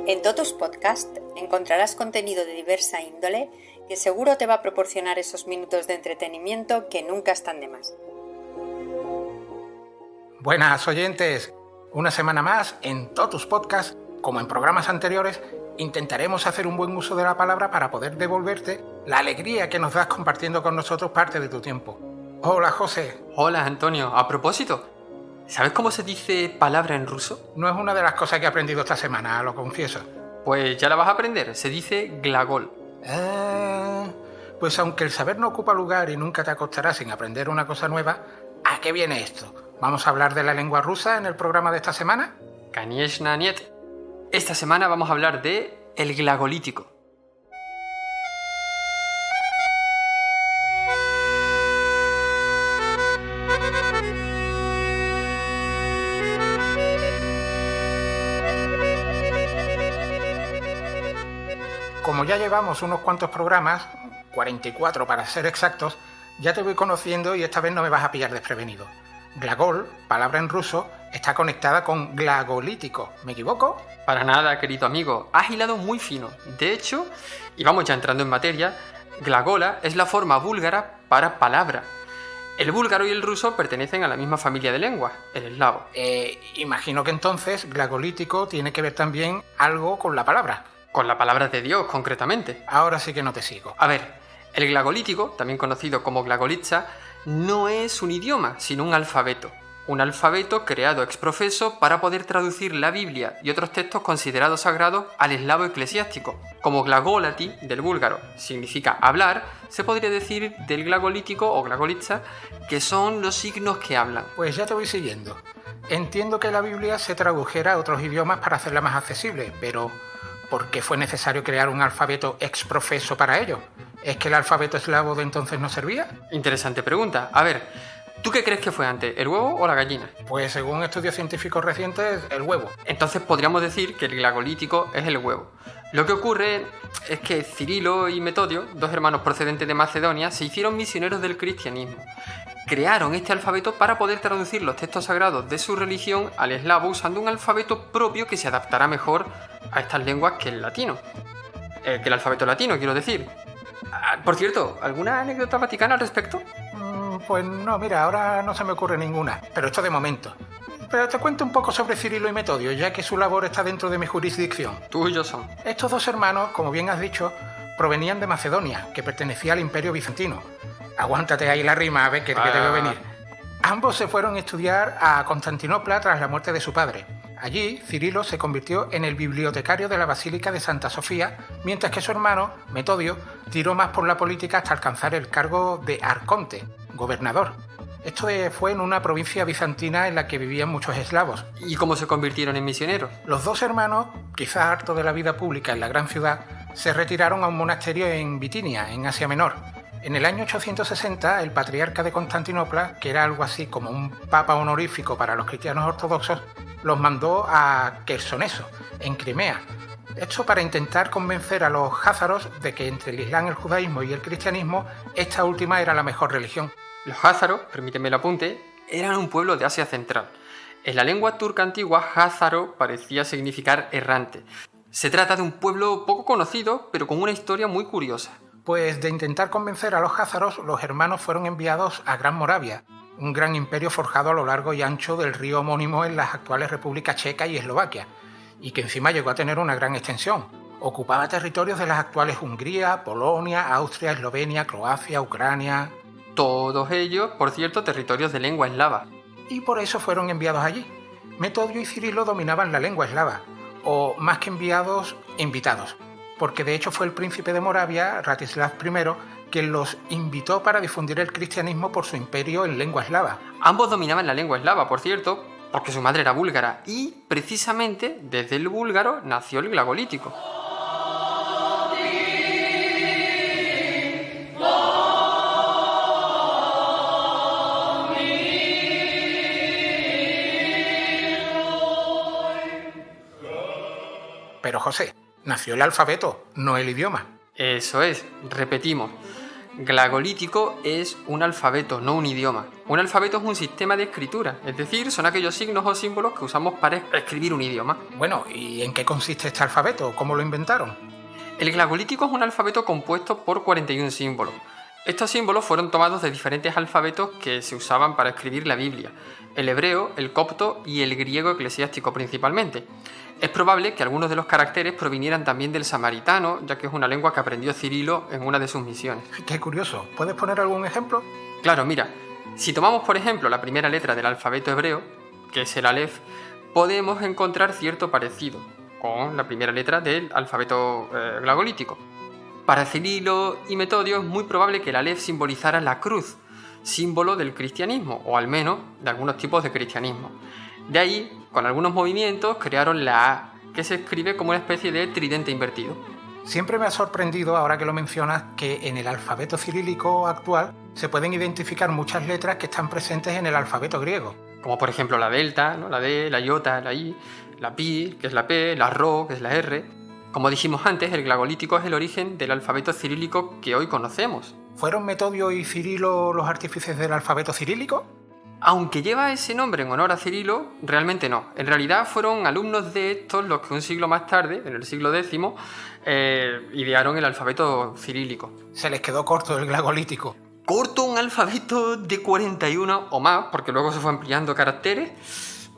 En Totus Podcast encontrarás contenido de diversa índole que seguro te va a proporcionar esos minutos de entretenimiento que nunca están de más. Buenas oyentes, una semana más en Totus Podcast. Como en programas anteriores, intentaremos hacer un buen uso de la palabra para poder devolverte la alegría que nos das compartiendo con nosotros parte de tu tiempo. Hola, José. Hola, Antonio. A propósito, ¿sabes cómo se dice palabra en ruso? No es una de las cosas que he aprendido esta semana, lo confieso. Pues ya la vas a aprender. Se dice glagol. Pues aunque el saber no ocupa lugar y nunca te acostarás sin aprender una cosa nueva, ¿a qué viene esto? ¿Vamos a hablar de la lengua rusa en el programa de esta semana? Конечно, нет. Esta semana vamos a hablar de el glagolítico. Como ya llevamos unos cuantos programas, 44 para ser exactos, ya te voy conociendo y esta vez no me vas a pillar desprevenido. Glagol, palabra en ruso, está conectada con glagolítico. ¿Me equivoco? Para nada, querido amigo. Has hilado muy fino. De hecho, y vamos ya entrando en materia, glagola es la forma búlgara para palabra. El búlgaro y el ruso pertenecen a la misma familia de lenguas, el eslavo. Imagino que entonces glagolítico tiene que ver también algo con la palabra. Con la palabra de Dios, concretamente. Ahora sí que no te sigo. A ver, el glagolítico, también conocido como glagolitsa, no es un idioma, sino un alfabeto. Un alfabeto creado ex professo para poder traducir la Biblia y otros textos considerados sagrados al eslavo eclesiástico. Como glagolati, del búlgaro, significa hablar, se podría decir del glagolítico o glagolitsa, que son los signos que hablan. Pues ya te voy siguiendo. Entiendo que la Biblia se tradujera a otros idiomas para hacerla más accesible, pero ¿por qué fue necesario crear un alfabeto ex professo para ello? ¿Es que el alfabeto eslavo de entonces no servía? Interesante pregunta. A ver, ¿tú qué crees que fue antes, el huevo o la gallina? Pues según estudios científicos recientes, el huevo. Entonces podríamos decir que el glagolítico es el huevo. Lo que ocurre es que Cirilo y Metodio, dos hermanos procedentes de Macedonia, se hicieron misioneros del cristianismo. Crearon este alfabeto para poder traducir los textos sagrados de su religión al eslavo usando un alfabeto propio que se adaptará mejor a estas lenguas que el latino. Que el alfabeto latino, quiero decir. Por cierto, ¿alguna anécdota vaticana al respecto? Pues no, mira, ahora no se me ocurre ninguna, pero esto de momento. Pero te cuento un poco sobre Cirilo y Metodio, ya que su labor está dentro de mi jurisdicción. Tú y yo son. Estos dos hermanos, como bien has dicho, provenían de Macedonia, que pertenecía al Imperio Bizantino. Aguántate ahí la rima, a ver que te veo venir. Ambos se fueron a estudiar a Constantinopla tras la muerte de su padre. Allí, Cirilo se convirtió en el bibliotecario de la Basílica de Santa Sofía, mientras que su hermano, Metodio, tiró más por la política hasta alcanzar el cargo de arconte, gobernador. Esto fue en una provincia bizantina en la que vivían muchos eslavos. ¿Y cómo se convirtieron en misioneros? Los dos hermanos, quizás hartos de la vida pública en la gran ciudad, se retiraron a un monasterio en Bitinia, en Asia Menor. En el año 860, el patriarca de Constantinopla, que era algo así como un papa honorífico para los cristianos ortodoxos, los mandó a Quersoneso, en Crimea. Esto para intentar convencer a los házaros de que entre el Islam, el judaísmo y el cristianismo, esta última era la mejor religión. Los házaros, permíteme el apunte, eran un pueblo de Asia Central. En la lengua turca antigua, házaro parecía significar errante. Se trata de un pueblo poco conocido, pero con una historia muy curiosa. Pues de intentar convencer a los házaros, los hermanos fueron enviados a Gran Moravia, un gran imperio forjado a lo largo y ancho del río homónimo en las actuales repúblicas checa y Eslovaquia, y que encima llegó a tener una gran extensión. Ocupaba territorios de las actuales Hungría, Polonia, Austria, Eslovenia, Croacia, Ucrania... Todos ellos, por cierto, territorios de lengua eslava. Y por eso fueron enviados allí. Metodio y Cirilo dominaban la lengua eslava, o más que enviados, invitados, porque de hecho fue el príncipe de Moravia, Ratislav I, quien los invitó para difundir el cristianismo por su imperio en lengua eslava. Ambos dominaban la lengua eslava, por cierto, porque su madre era búlgara, y precisamente desde el búlgaro nació el glagolítico. Pero José, nació el alfabeto, no el idioma. Eso es, repetimos. Glagolítico es un alfabeto, no un idioma. Un alfabeto es un sistema de escritura, es decir, son aquellos signos o símbolos que usamos para escribir un idioma. Bueno, ¿y en qué consiste este alfabeto? ¿Cómo lo inventaron? El glagolítico es un alfabeto compuesto por 41 símbolos. Estos símbolos fueron tomados de diferentes alfabetos que se usaban para escribir la Biblia, el hebreo, el copto y el griego eclesiástico principalmente. Es probable que algunos de los caracteres provinieran también del samaritano, ya que es una lengua que aprendió Cirilo en una de sus misiones. Qué curioso. ¿Puedes poner algún ejemplo? Claro, mira, si tomamos por ejemplo la primera letra del alfabeto hebreo, que es el Aleph, podemos encontrar cierto parecido con la primera letra del alfabeto glagolítico. Para Cirilo y Metodio es muy probable que el Aleph simbolizara la cruz, símbolo del cristianismo, o al menos de algunos tipos de cristianismo. De ahí, con algunos movimientos, crearon la A, que se escribe como una especie de tridente invertido. Siempre me ha sorprendido, ahora que lo mencionas, que en el alfabeto cirílico actual se pueden identificar muchas letras que están presentes en el alfabeto griego. Como por ejemplo la delta, ¿no? La D, la iota, la I, la pi, que es la P, la Rho, que es la R. Como dijimos antes, el glagolítico es el origen del alfabeto cirílico que hoy conocemos. ¿Fueron Metodio y Cirilo los artífices del alfabeto cirílico? Aunque lleva ese nombre en honor a Cirilo, realmente no. En realidad fueron alumnos de estos los que un siglo más tarde, en el siglo X, idearon el alfabeto cirílico. Se les quedó corto el glagolítico. ¿Corto un alfabeto de 41 o más, porque luego se fue ampliando caracteres?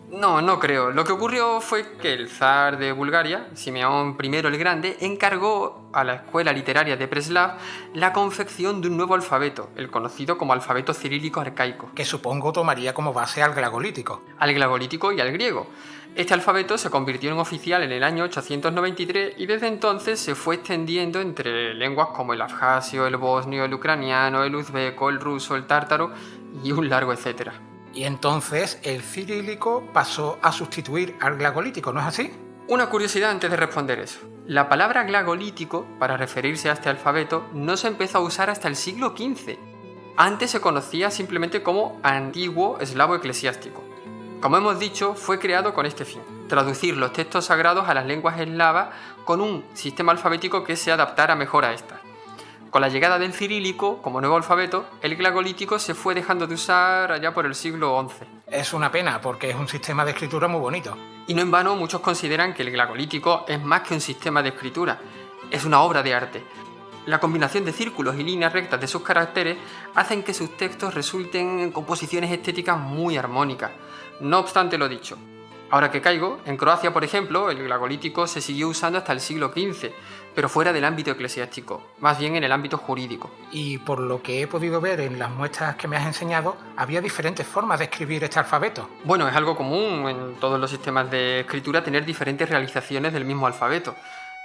No creo. Lo que ocurrió fue que el zar de Bulgaria, Simeón I el Grande, encargó a la escuela literaria de Preslav la confección de un nuevo alfabeto, el conocido como alfabeto cirílico arcaico. Que supongo tomaría como base al glagolítico. Al glagolítico y al griego. Este alfabeto se convirtió en oficial en el año 893 y desde entonces se fue extendiendo entre lenguas como el abjasio, el bosnio, el ucraniano, el uzbeco, el ruso, el tártaro y un largo etcétera. Y entonces el cirílico pasó a sustituir al glagolítico, ¿no es así? Una curiosidad antes de responder eso. La palabra glagolítico, para referirse a este alfabeto, no se empezó a usar hasta el siglo XV. Antes se conocía simplemente como antiguo eslavo eclesiástico. Como hemos dicho, fue creado con este fin: traducir los textos sagrados a las lenguas eslavas con un sistema alfabético que se adaptara mejor a estas. Con la llegada del cirílico como nuevo alfabeto, el glagolítico se fue dejando de usar allá por el siglo XI. Es una pena, porque es un sistema de escritura muy bonito. Y no en vano muchos consideran que el glagolítico es más que un sistema de escritura, es una obra de arte. La combinación de círculos y líneas rectas de sus caracteres hacen que sus textos resulten en composiciones estéticas muy armónicas. No obstante lo dicho, ahora que caigo, en Croacia, por ejemplo, el glagolítico se siguió usando hasta el siglo XV, pero fuera del ámbito eclesiástico, más bien en el ámbito jurídico. Y por lo que he podido ver en las muestras que me has enseñado, había diferentes formas de escribir este alfabeto. Bueno, es algo común en todos los sistemas de escritura tener diferentes realizaciones del mismo alfabeto.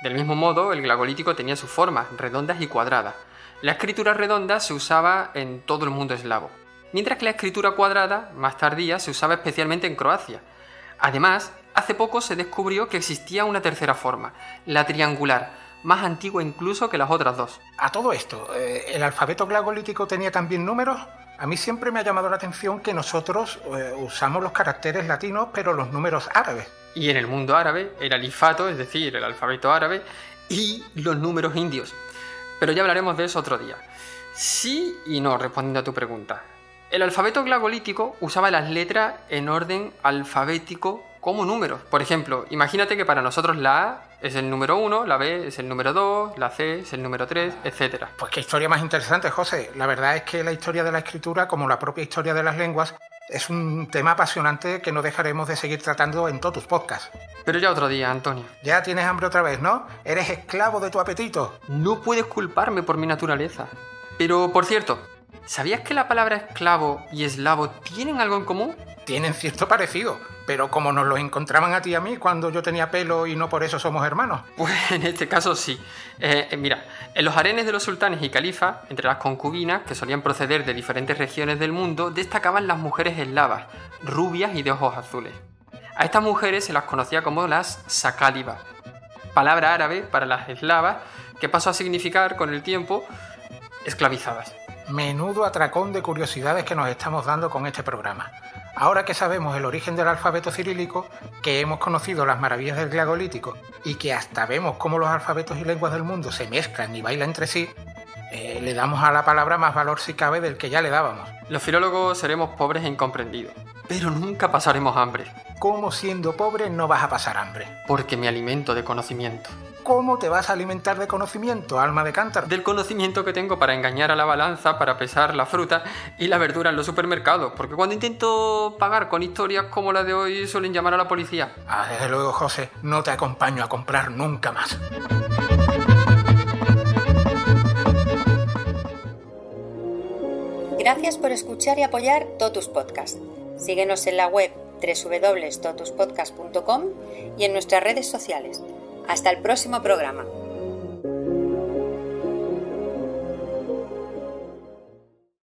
Del mismo modo, el glagolítico tenía sus formas, redondas y cuadradas. La escritura redonda se usaba en todo el mundo eslavo, mientras que la escritura cuadrada, más tardía, se usaba especialmente en Croacia. Además, hace poco se descubrió que existía una tercera forma, la triangular, más antigua incluso que las otras dos. A todo esto, ¿el alfabeto glagolítico tenía también números? A mí siempre me ha llamado la atención que nosotros usamos los caracteres latinos, pero los números árabes. Y en el mundo árabe, el alifato, es decir, el alfabeto árabe, y los números indios. Pero ya hablaremos de eso otro día. Sí y no, respondiendo a tu pregunta. El alfabeto glagolítico usaba las letras en orden alfabético como números. Por ejemplo, imagínate que para nosotros la A es el número 1, la B es el número 2, la C es el número 3, etc. Pues qué historia más interesante, José. La verdad es que la historia de la escritura, como la propia historia de las lenguas, es un tema apasionante que no dejaremos de seguir tratando en todos tus podcasts. Pero ya otro día, Antonio. Ya tienes hambre otra vez, ¿no? Eres esclavo de tu apetito. No puedes culparme por mi naturaleza. Pero, por cierto, ¿sabías que la palabra esclavo y eslavo tienen algo en común? Tienen cierto parecido, pero como nos lo encontraban a ti y a mí cuando yo tenía pelo y no por eso somos hermanos. Pues en este caso sí. Mira, en los harenes de los sultanes y califas, entre las concubinas, que solían proceder de diferentes regiones del mundo, destacaban las mujeres eslavas, rubias y de ojos azules. A estas mujeres se las conocía como las sacálibas, palabra árabe para las eslavas, que pasó a significar con el tiempo esclavizadas. Menudo atracón de curiosidades que nos estamos dando con este programa. Ahora que sabemos el origen del alfabeto cirílico, que hemos conocido las maravillas del glagolítico y que hasta vemos cómo los alfabetos y lenguas del mundo se mezclan y bailan entre sí, Le damos a la palabra más valor si cabe del que ya le dábamos. Los filólogos seremos pobres e incomprendidos, pero nunca pasaremos hambre. ¿Cómo siendo pobre no vas a pasar hambre? Porque me alimento de conocimiento. ¿Cómo te vas a alimentar de conocimiento, alma de cántaro? Del conocimiento que tengo para engañar a la balanza, para pesar la fruta y la verdura en los supermercados. Porque cuando intento pagar con historias como la de hoy suelen llamar a la policía. Desde luego, José, no te acompaño a comprar nunca más. Gracias por escuchar y apoyar Totus Podcast. Síguenos en la web www.totuspodcast.com y en nuestras redes sociales. Hasta el próximo programa.